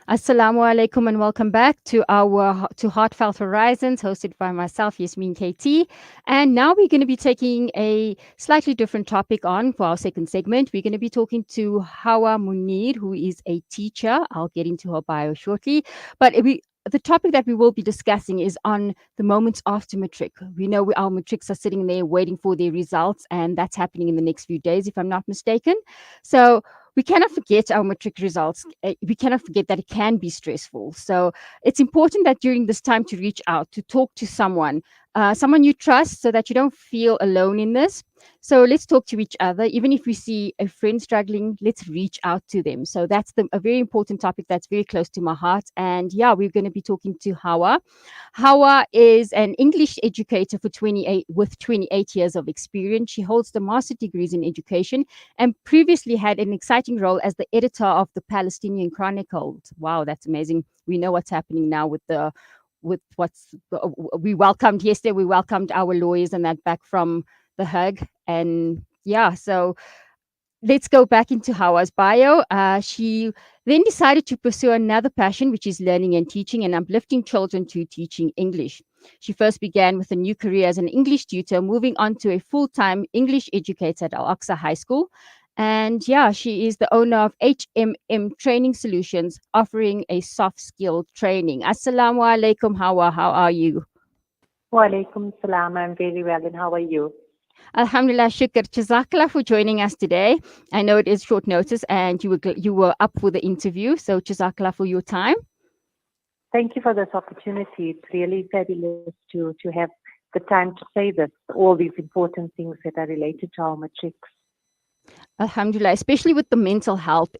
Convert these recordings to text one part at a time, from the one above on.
Assalamu alaikum and welcome back to Heartfelt Horizons, hosted by myself, Yasmin KT. And now we're going to be taking a slightly different topic on for our second segment. We're going to be talking to Hawa Munir, who is a teacher. I'll get into her bio shortly. The topic that we will be discussing is on the moments after matric. We know our matrics are sitting there waiting for their results, and that's happening in the next few days, if I'm not mistaken. So we cannot forget our matric results. We cannot forget that it can be stressful. So it's important that during this time to reach out, to talk to someone, someone you trust, so that you don't feel alone in this. So let's talk to each other. Even if we see a friend struggling, let's reach out to them. So that's a very important topic that's very close to my heart. And yeah, we're going to be talking to Hawa. Hawa is an English educator for 28 with 28 years of experience. She holds the master's degrees in education and previously had an exciting role as the editor of the Palestinian Chronicle. Wow, that's amazing. We know what's happening now with what's we welcomed yesterday. We welcomed our lawyers and that back from the Hague, and yeah, so let's go back into Hawa's bio. She then decided to pursue another passion, which is learning and teaching and uplifting children to teaching English. She first began with a new career as an English tutor, moving on to a full time English educator at Al Aqsa High School. And yeah, she is the owner of HMM Training Solutions, offering a soft skill training. Assalamu alaikum, Hawa. How are you? Walaikum salam. I'm very well, and how are you? Alhamdulillah, shukr. Jazakallah for joining us today. I know it is short notice and you were up for the interview. So Jazakallah for your time. Thank you for this opportunity. It's really fabulous to have the time to say this, all these important things that are related to our matrics. Alhamdulillah, especially with the mental health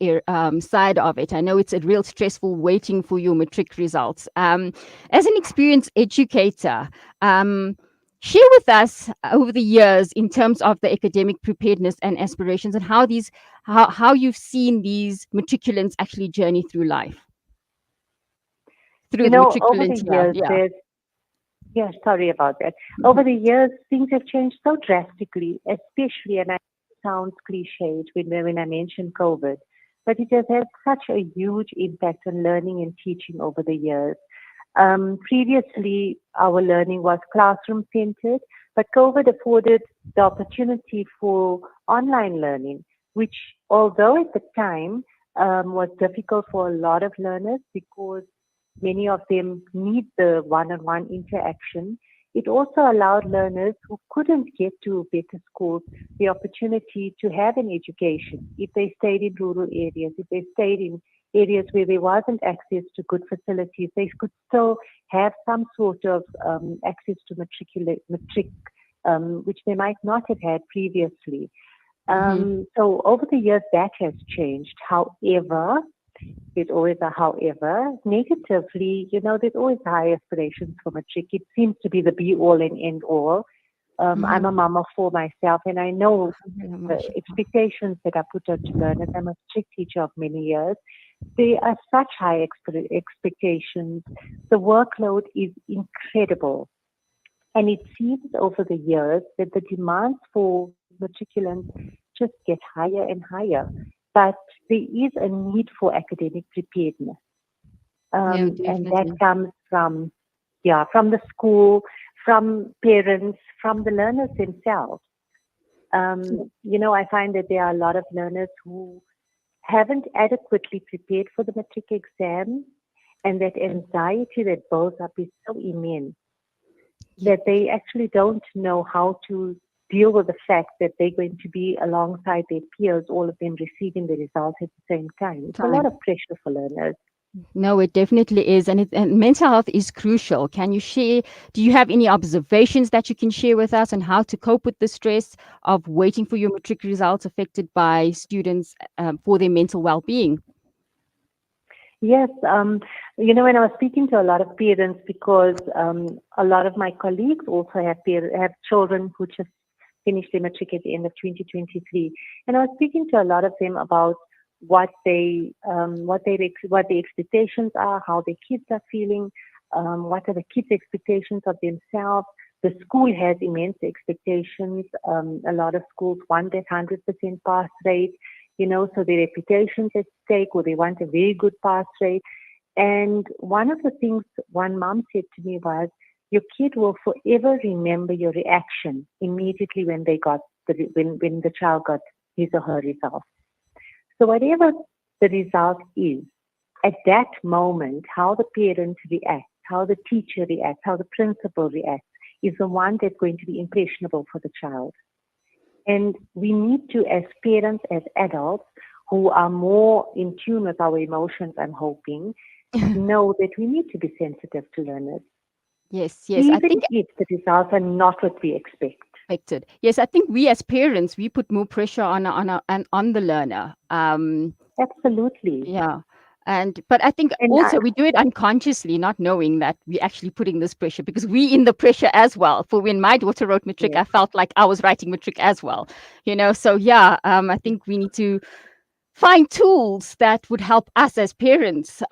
side of it. I know it's a real stressful waiting for your matric results. As an experienced educator, share with us over the years in terms of the academic preparedness and aspirations and how you've seen these matriculants actually journey through life. Through the Over matriculants, the years, yeah. yeah, sorry about that. Mhm. Over the years, things have changed so drastically, especially, and I sounds cliched when I mention COVID, but it has had such a huge impact on learning and teaching over the years. Previously, our learning was classroom centered, but COVID afforded the opportunity for online learning, which, although at the time was difficult for a lot of learners because many of them need the one on one interaction, it also allowed learners who couldn't get to better schools the opportunity to have an education if they stayed in rural areas, if they stayed in areas where there wasn't access to good facilities, they could still have some sort of access to matric, which they might not have had previously. Mhm. So over the years, that has changed. However, there's always a however. Negatively, there's always high aspirations for matric. It seems to be the be all and end all. I'm Mhm. a mama for myself, and I know Alhamdulillah, the mashallah. expectations that are put onto learners. I'm a strict teacher of many years. There are such high expectations. The workload is incredible. And it seems over the years that the demands for matriculants just get higher and higher. But there is a need for academic preparedness. Yeah, And that definitely. comes from the school, from parents, from the learners themselves. I find that there are a lot of learners who haven't adequately prepared for the matric exam, and that anxiety that builds up is so immense that they actually don't know how to deal with the fact that they're going to be alongside their peers, all of them receiving the results at the same time. It's a lot Time. of pressure for learners. No, it definitely is. And mental health is crucial. Can you share, do you have any observations that you can share with us on how to cope with the stress of waiting for your matric results affected by students for their mental well-being? Yes, when I was speaking to a lot of parents, because a lot of my colleagues also have children who just finished their matric at the end of 2023, and I was speaking to a lot of them about what the expectations are, how their kids are feeling, what are the kids' expectations of themselves. The school has immense expectations. A lot of schools want that 100% pass rate. so their reputation's at stake, or they want a very good pass rate. And one of the things one mom said to me was, your kid will forever remember your reaction immediately when when the child got his or her result. So whatever the result is, at that moment, how the parent reacts, how the teacher reacts, how the principal reacts, is the one that's going to be impressionable for the child. And we need to, as parents, as adults, who are more in tune with our emotions, I'm hoping, know that we need to be sensitive to learners, Yes, yes. I even think if the results are not what we expect. expected. Yes, I think we as parents we put more pressure on the learner. Absolutely. Yeah. But I think And also we do it unconsciously, not knowing that we're actually putting this pressure because we in the pressure as well. For when my daughter wrote matric, yes, I felt like I was writing matric as well. So yeah, I think we need to find tools that would help us as parents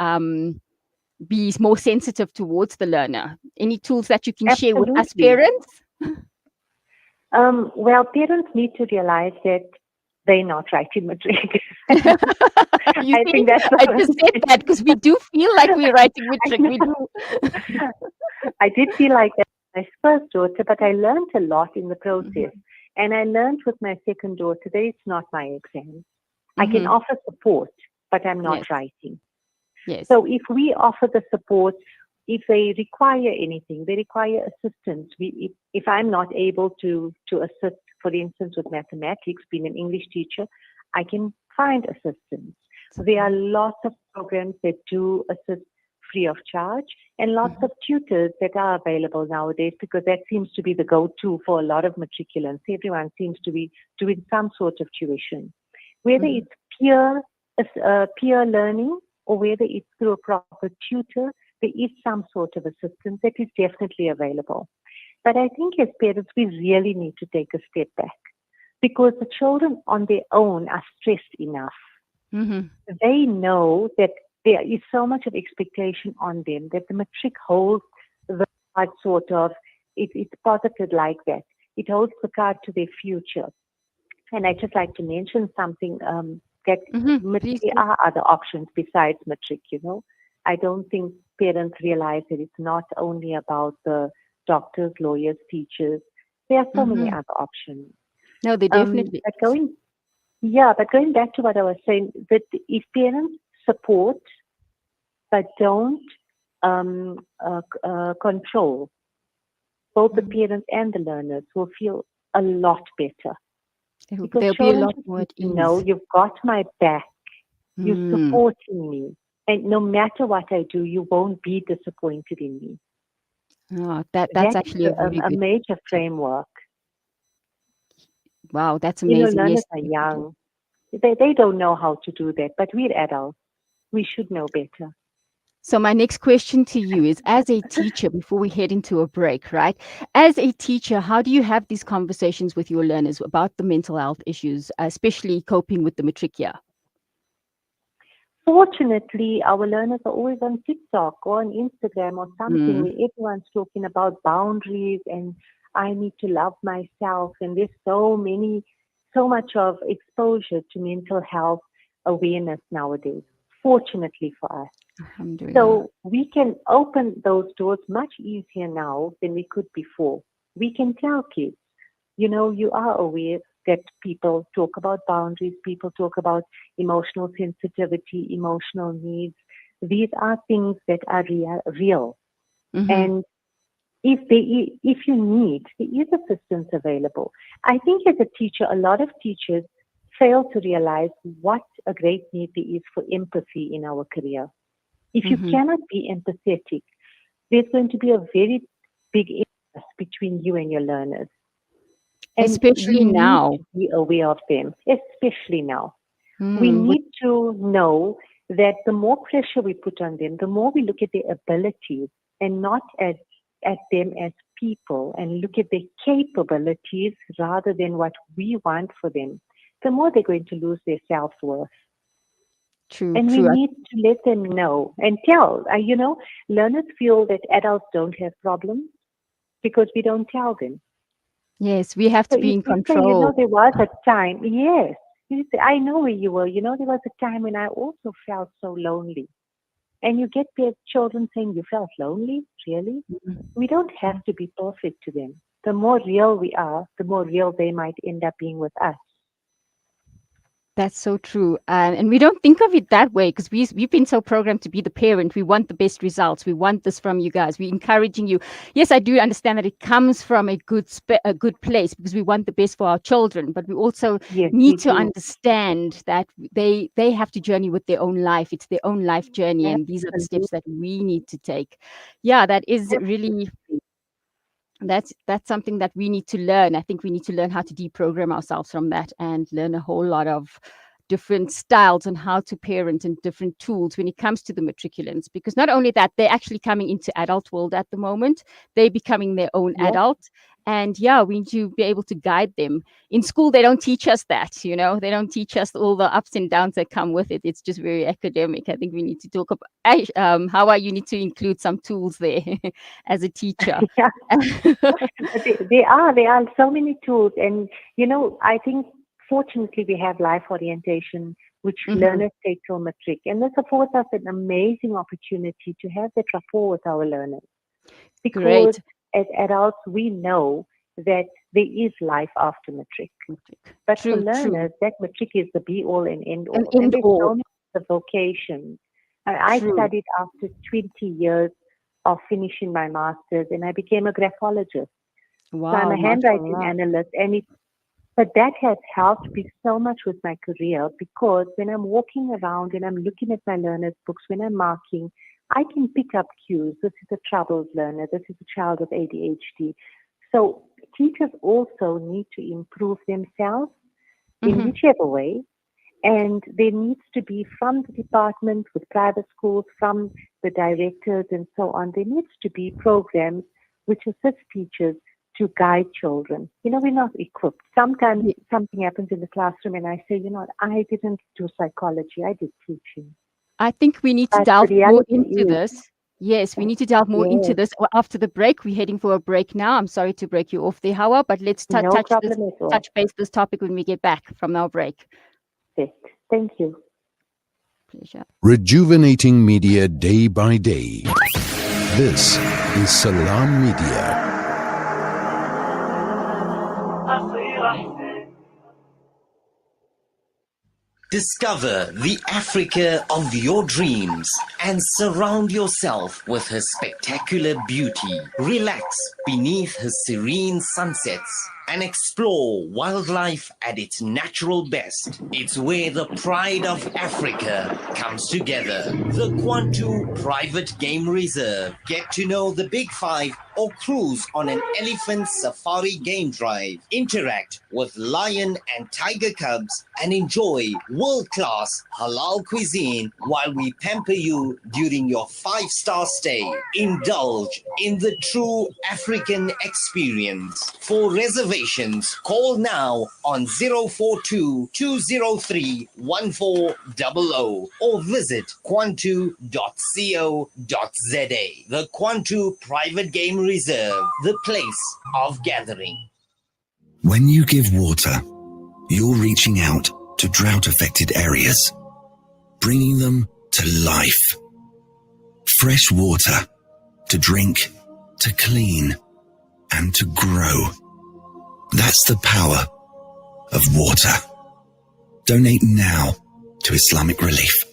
be more sensitive towards the learner. Any tools that you can share with us absolutely. parents? Well, parents need to realize that they're not writing matric. You I see, think that's the I first just said thing. that because we do feel like we're writing I matric. We do. know. I did feel like that with my first daughter, but I learned a lot in the process. Mhm. And I learned with my second daughter that it's not my exam. I can Mhm. offer support, but I'm not Yes. writing. Yes. So if we offer the support, if they require anything, they require assistance. If I'm not able to assist, for instance, with mathematics, being an English teacher, I can find assistance. There are lots of programs that do assist free of charge, and lots Mhm. of tutors that are available nowadays, because that seems to be the go-to for a lot of matriculants. Everyone seems to be doing some sort of tuition, whether Mhm. it's peer learning, or whether it's through a proper tutor. There is some sort of assistance that is definitely available. But I think as parents, we really need to take a step back, because the children on their own are stressed enough. Mhm. They know that there is so much of expectation on them that the matric holds the card sort of, it's posited like that. It holds the card to their future. And I just like to mention something, that Mhm. Please there do. are other options besides matric. I don't think parents realize that it's not only about the doctors, lawyers, teachers. There are so many Mhm. other options. No, they definitely But is. going back to what I was saying, that if parents support but don't control, both the Mhm. parents and the learners will feel a lot better, because They'll be a children lot just more need at to know, ease. you've got my back, you're Mm. supporting me, and no matter what I do, you won't be disappointed in me. Oh, that's That's actually a very a good major tip. framework. Wow, that's amazing. Learners Yes, are definitely. young. They don't know how to do that, but we're adults. We should know better. So my next question to you is, as a teacher, before we head into a break, right? As a teacher, how do you have these conversations with your learners about the mental health issues, especially coping with the matric year? Fortunately, our learners are always on TikTok or on Instagram or something, Mm. where everyone's talking about boundaries and I need to love myself. And there's so much of exposure to mental health awareness nowadays, fortunately for us. Alhamdulillah. So we can open those doors much easier now than we could before. We can tell kids, you are aware that people talk about boundaries, people talk about emotional sensitivity, emotional needs. These are things that are real. Mm-hmm. And if you need, there is assistance available. I think as a teacher, a lot of teachers fail to realize what a great need there is for empathy in our career. If you Mm-hmm. cannot be empathetic, there's going to be a very big impasse between you and your learners. And we Especially need now. to be aware of them, especially now. We Mm, with need to know that the more pressure we put on them, the more we look at their abilities and not at them as people, and look at their capabilities rather than what we want for them, the more they're going to lose their self-worth. true, And we true. need to let them know and tell. Learners feel that adults don't have problems because we don't tell them. Yes, we have So to be if in we say, control. there was a time, yes, I know where you were. There was a time when I also felt so lonely. And you get their children saying, you felt lonely? Really? We don't have to be perfect to them. The more real we are, the more real they might end up being with us. That's so true. And we don't think of it that way because we've been so programmed to be the parent. We want the best results. We want this from you guys. We're encouraging you. Yes, I do understand that it comes from a good place because we want the best for our children. But we also Yes, need we to do. understand that they have to journey with their own life. It's their own life journey, and these are the Absolutely. steps that we need to take. Yeah, that is really that's something that we need to learn. I think we need to learn how to deprogram ourselves from that and learn a whole lot of different styles on how to parent and different tools when it comes to the matriculants, because not only that, they're actually coming into adult world at the moment. They're becoming their own Yes. adult. And yeah, we need to be able to guide them. In school, they don't teach us that, they don't teach us all the ups and downs that come with it. It's just very academic. I think we need to talk about how you need to include some tools there as a teacher. Yeah. But there are so many tools, and I think fortunately we have life orientation, which Mhm. learners take till matric, and this affords us an amazing opportunity to have that rapport with our learners. Because Great. as adults we know that there is life after matric, Matric. but for True, true. learners that matric is the be all and end And all, and end there's so all. many other vocations. I True. studied after 20 years of finishing my master's, and I became a graphologist. So I'm Wow, a handwriting mashallah. analyst, but that has helped me so much with my career, because when I'm walking around and I'm looking at my learners' books, when I'm marking, I can pick up cues. This is a troubled learner. This is a child with ADHD. So teachers also need to improve themselves in Mhm. whichever way. And there needs to be, from the department with private schools, from the directors and so on, there needs to be programs which assist teachers to guide children. We're not equipped. Sometimes Ye- something happens in the classroom and I say, I didn't do psychology, I did teaching. I think we need to But the delve more reality into is, this. Yes, we need to delve more into yes, this after the break. We're heading for a break now. I'm sorry to break you off there, Hawa, but let's no problem at all. touch base this topic when we get back from our break. Yes. Thank you. Pleasure. Rejuvenating media day by day. This is Salam Media. Discover the Africa of your dreams and surround yourself with her spectacular beauty. Relax beneath her serene sunsets and explore wildlife at its natural best. It's where the pride of Africa comes together. The Kwantu Private Game Reserve. Get to know the Big Five or cruise on an elephant safari game drive. Interact with lion and tiger cubs and enjoy world-class halal cuisine while we pamper you during your 5-star stay. Indulge in the true African experience. For reservations, call now on 042 203 1400 or visit kwantu.co.za. The Kwantu Private Game Reserve, the place of gathering. When you give water, you're reaching out to drought-affected areas, bringing them to life. Fresh water to drink, to clean, and to grow. That's the power of water. Donate now to Islamic Relief.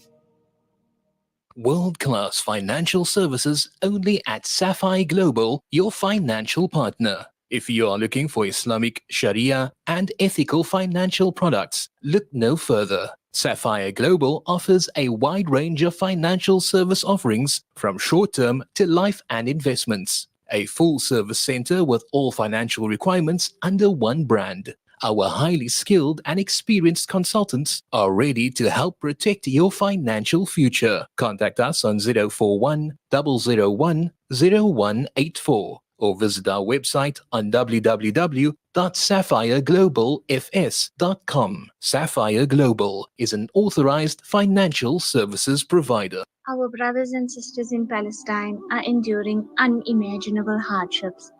World-class financial services only at Sapphire Global, your financial partner. If you are looking for Islamic Sharia and ethical financial products, look no further. Sapphire Global offers a wide range of financial service offerings from short-term to life and investments. A full-service center with all financial requirements under one brand. Our highly skilled and experienced consultants are ready to help protect your financial future. Contact us on 041 001 0184 or visit our website on www.sapphireglobalfs.com. Sapphire Global is an authorized financial services provider. Our brothers and sisters in Palestine are enduring unimaginable hardships.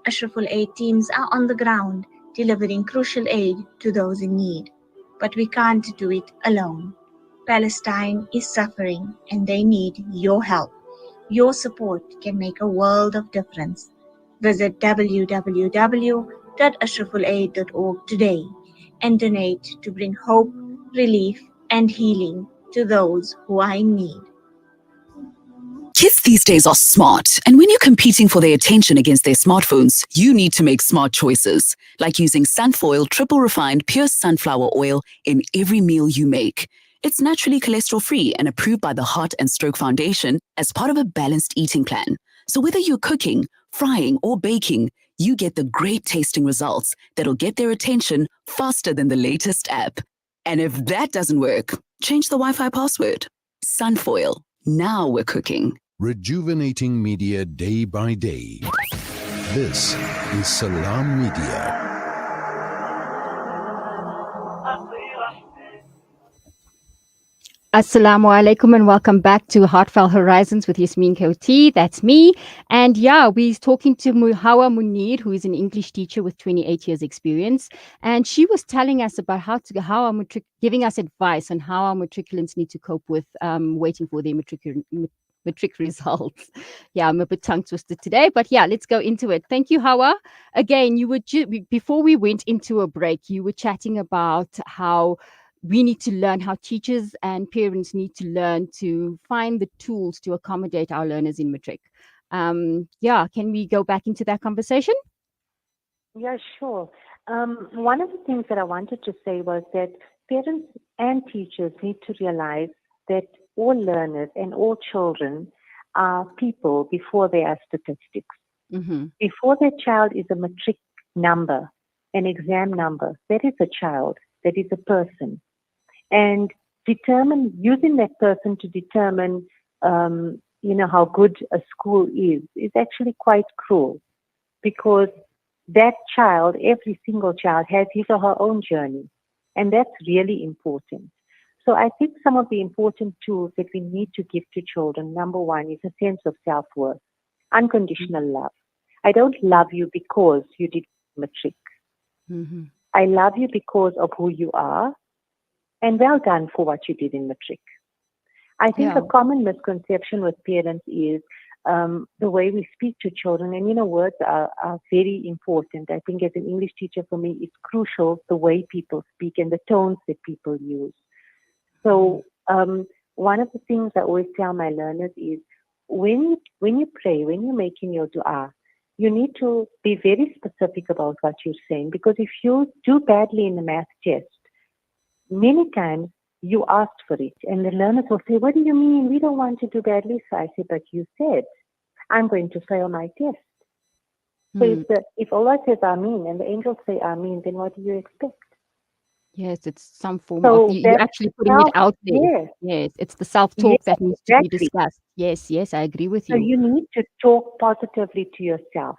Ashraful aid teams are on the ground, delivering crucial aid to those in need. but we can't do it alone. Palestine is suffering and they need your help. Your support can make a world of difference. Visit www.ashrafulaid.org today and donate to bring hope, relief, and healing to those who are in need. Kids these days are smart, and when you're competing for their attention against their smartphones, you need to make smart choices, like using Sunfoil triple refined pure sunflower oil in every meal you make. It's naturally cholesterol-free and approved by the Heart and Stroke Foundation as part of a balanced eating plan. So whether you're cooking, frying, or baking, you get the great tasting results that'll get their attention faster than the latest app. And if that doesn't work, change the Wi-Fi password. Sunfoil. Now we're cooking. Rejuvenating media day by day. This is Salam Media. Assalamu alaikum and welcome back to Heartfelt Horizons with Yasmin Koti. That's me. And yeah, we're talking to Hawa Monier, who is an English teacher with 28 years experience. And she was telling us about giving us advice on how our matriculants need to cope with waiting for their matric results. Yeah, I'm a bit tongue twisted today, but yeah, let's go into it. Thank you, Hawa. Again, you were before we went into a break, you were chatting about how we need to learn, how teachers and parents need to learn to find the tools to accommodate our learners in matric. Yeah, can we go back into that conversation? Yeah, sure. One of the things that I wanted to say was that parents and teachers need to realize that all learners and all children are people before they are statistics. Mm-hmm. Before their child is a matric number, an exam number, that is a child, that is a person. And using that person to determine, how good a school is actually quite cruel, because that child, every single child, has his or her own journey, and that's really important. So I think some of the important tools that we need to give to children, number one, is a sense of self-worth, unconditional love. I don't love you because you did matric. Mm-hmm. I love you because of who you are, and well done for what you did in matric. I think a common misconception with parents is the way we speak to children. And, words are very important. I think as an English teacher, for me, it's crucial the way people speak and the tones that people use. So one of the things I always tell my learners is when you pray, when you're making your dua, you need to be very specific about what you're saying, because if you do badly in the math test, many times you asked for it, and the learners will say, "What do you mean? We don't want to do badly." So I say, "But you said, I'm going to fail my test." So if Allah says Ameen and the angels say Ameen, then what do you expect? Yes, it's some form of you're actually putting it out there. Yes, it's the self-talk that needs to be discussed. Yes, I agree with you. So you need to talk positively to yourself.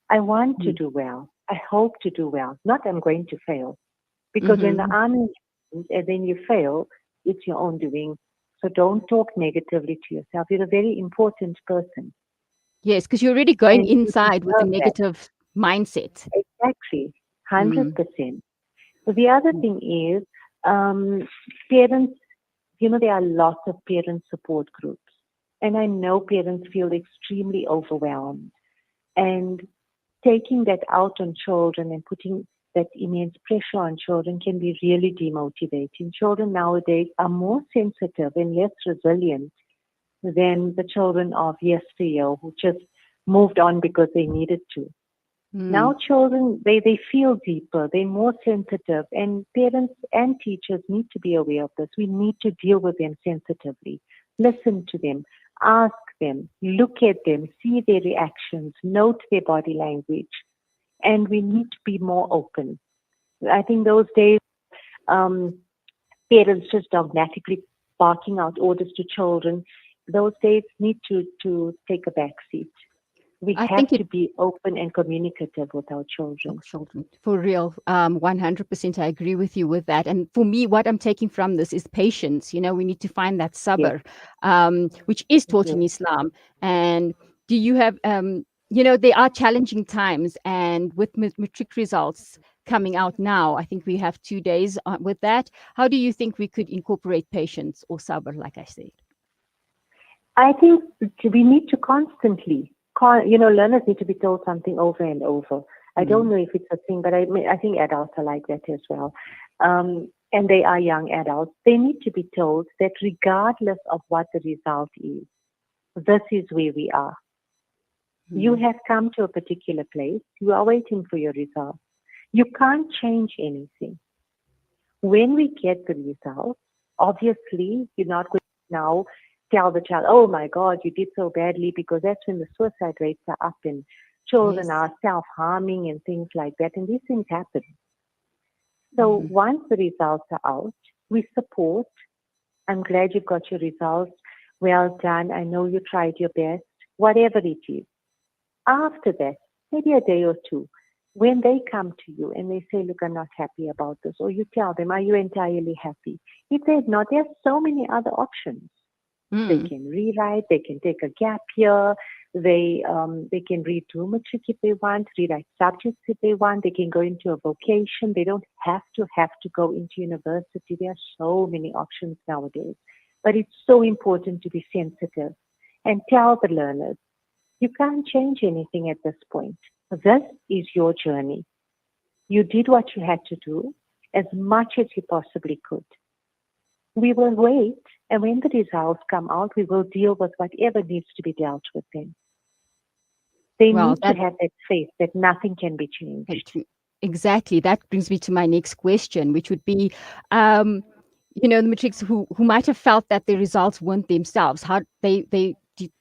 I want to do well. I hope to do well. Not I'm going to fail. Because when the Ameen and then you fail, it's your own doing. So don't talk negatively to yourself. You're a very important person. Yes, because you're already going inside with a negative mindset. Exactly, 100%. So the other thing is, parents, there are lots of parent support groups. And I know parents feel extremely overwhelmed. And taking that out on children and putting that immense pressure on children can be really demotivating. Children nowadays are more sensitive and less resilient than the children of yesteryear who just moved on because they needed to. Now children, they feel deeper, they're more sensitive, and parents and teachers need to be aware of this. We need to deal with them sensitively, listen to them, ask them, look at them, see their reactions, note their body language, and we need to be more open. I think those days, parents just dogmatically barking out orders to children, those days need to take a back seat. We have to be open and communicative with our children. For real. 100%. I agree with you with that. And for me, what I'm taking from this is patience. We need to find that sabr, which is taught in Islam. And do you have, there are challenging times, and with matric results, coming out now. I think we have 2 days with that. How do you think we could incorporate patience or sabr, like I said? I think we need to constantly, learners need to be told something over and over. I don't know if it's a thing, but I think adults are like that as well. And they are young adults. They need to be told that regardless of what the result is, this is where we are. You have come to a particular place. You are waiting for your result. You can't change anything. When we get the results, obviously, you're not going to now tell the child, oh my God, you did so badly, because that's when the suicide rates are up and children are self-harming and things like that. And these things happen. So once the results are out, we support. I'm glad you got your results. Well done. I know you tried your best, whatever it is. After that, maybe a day or two, when they come to you and they say, look, I'm not happy about this, or you tell them, are you entirely happy? If they're not, there's so many other options. They can rewrite, they can take a gap year, they can read to matric if they want, rewrite subjects if they want, they can go into a vocation. They don't have to go into university. There are so many options nowadays. But it's so important to be sensitive and tell the learners, you can't change anything at this point. This is your journey. You did what you had to do as much as you possibly could. We will wait, and when the results come out, we will deal with whatever needs to be dealt with then. They need to have that faith that nothing can be changed. Exactly. That brings me to my next question, which would be, the matrics who might have felt that the results weren't themselves, how they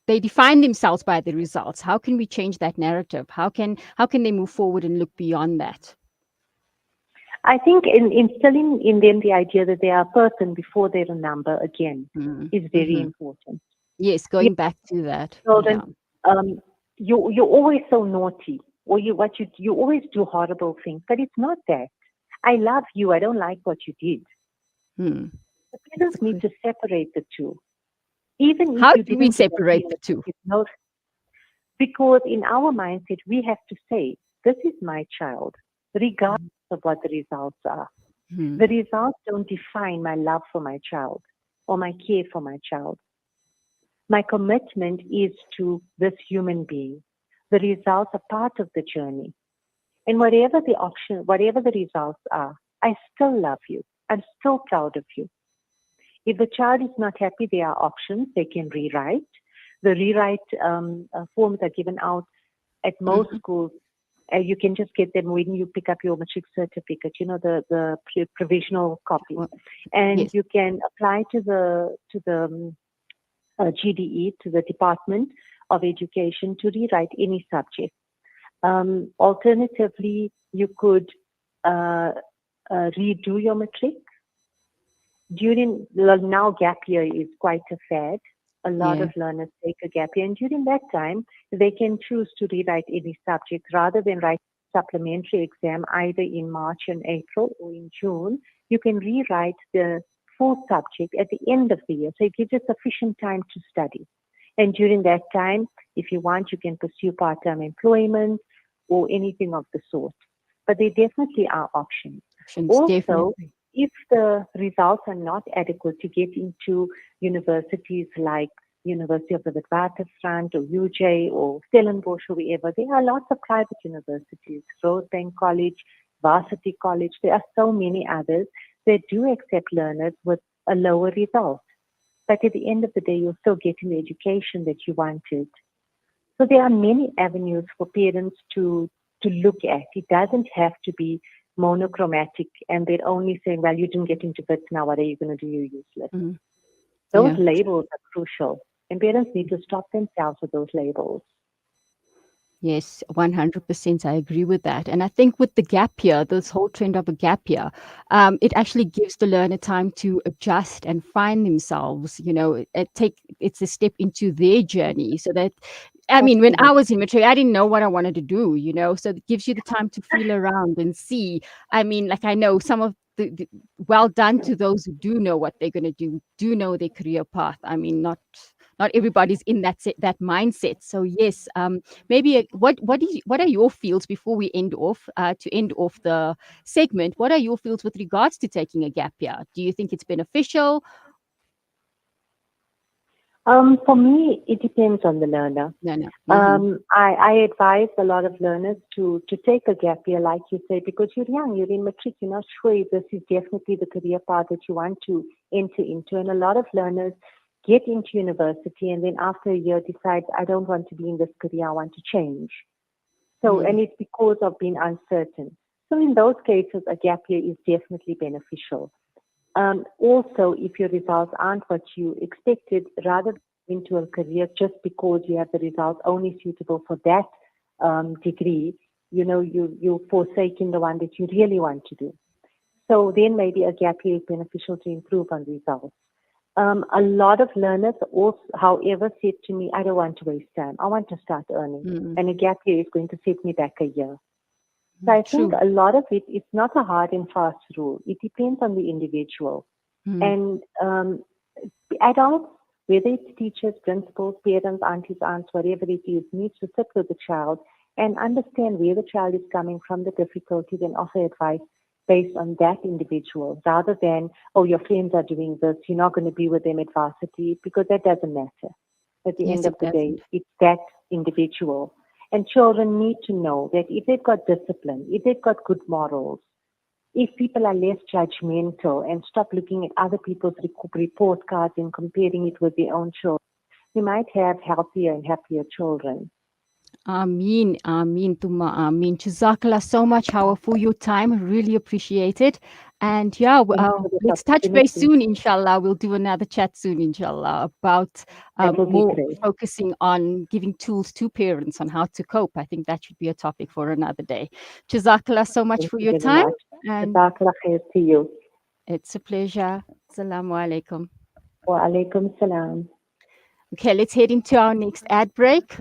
define themselves by the results. How can we change that narrative? How can they move forward and look beyond that? I think instilling in them the idea that they are a person before they're a number again is very important. Yes, going back to that. So then, you're always so naughty, or you always do horrible things, but it's not that. I love you. I don't like what you did. The parents need to separate the two. Even how if do we separate the two? Because in our mindset, we have to say, this is my child, regardless of what the results are. The results don't define my love for my child or my care for my child. My commitment is to this human being. The results are part of the journey. And whatever the results are, I still love you. I'm still proud of you. If the child is not happy, there are options. They can rewrite. The rewrite forms are given out at most schools. You can just get them when you pick up your matric certificate, the provisional copy. And you can apply to the GDE, to the Department of Education, to rewrite any subject. Alternatively, you could redo your matric. Now gap year is quite a fad. A lot of learners take a gap year, and during that time, they can choose to rewrite any subject rather than write supplementary exam either in March and April or in June. You can rewrite the full subject at the end of the year, so it gives you sufficient time to study. And during that time, if you want, you can pursue part-time employment or anything of the sort. But there definitely are options. Also, if the results are not adequate to get into universities like University of the Witwatersrand or UJ or Stellenbosch or wherever, there are lots of private universities, Rosebank College, Varsity College. There are so many others that do accept learners with a lower result. But at the end of the day, you're still getting the education that you wanted. So there are many avenues for parents to look at. It doesn't have to be monochromatic and they're only saying, well, you didn't get into bits, now what are you going to do? You're useless. Those labels are crucial, and parents need to stop themselves with those labels. Yes, 100%. I agree with that. And I think with the gap year, this whole trend of a gap year, it actually gives the learner time to adjust and find themselves, it's a step into their journey. So that, when I was in matric, I didn't know what I wanted to do, so it gives you the time to feel around and see. I know some of well done to those who do know what they're going to do know their career path. I mean, not everybody's in that mindset. So yes, maybe what are your fields before we end off to end off the segment? What are your fields with regards to taking a gap year? Do you think it's beneficial? For me, it depends on the learner. No. I advise a lot of learners to take a gap year, like you say, because you're young, you're in matric, you're not sure if this is definitely the career path that you want to enter into. And a lot of learners get into university and then after a year decide, I don't want to be in this career, I want to change. So, and it's because of being uncertain. So in those cases, a gap year is definitely beneficial. Also, if your results aren't what you expected, rather than into a career just because you have the results only suitable for that degree, you're forsaking the one that you really want to do. So then maybe a gap year is beneficial to improve on results. A lot of learners also, however, said to me, I don't want to waste time. I want to start earning. And a gap year is going to set me back a year. So I think a lot of it's not a hard and fast rule. It depends on the individual. And adults, whether it's teachers, principals, parents, aunts, whatever it is, needs to sit with the child and understand where the child is coming from, the difficulties, and offer advice based on that individual, rather than, oh, your friends are doing this, you're not going to be with them at varsity, because that doesn't matter. At the end of the day, it's that individual. And children need to know that if they've got discipline, if they've got good morals, if people are less judgmental and stop looking at other people's report cards and comparing it with their own children, we might have healthier and happier children. Ameen, Tuma, Ameen. Jazakallah so much, Hawa, for your time. Really appreciate it. And yeah, let's touch base soon, inshallah. We'll do another chat soon, inshallah, about more focusing on giving tools to parents on how to cope. I think that should be a topic for another day. Jazakallah so much for your time. And Jazakallah khair to you. It's a pleasure. Assalamu alaikum. Wa alaikum salam. Okay, let's head into our next ad break.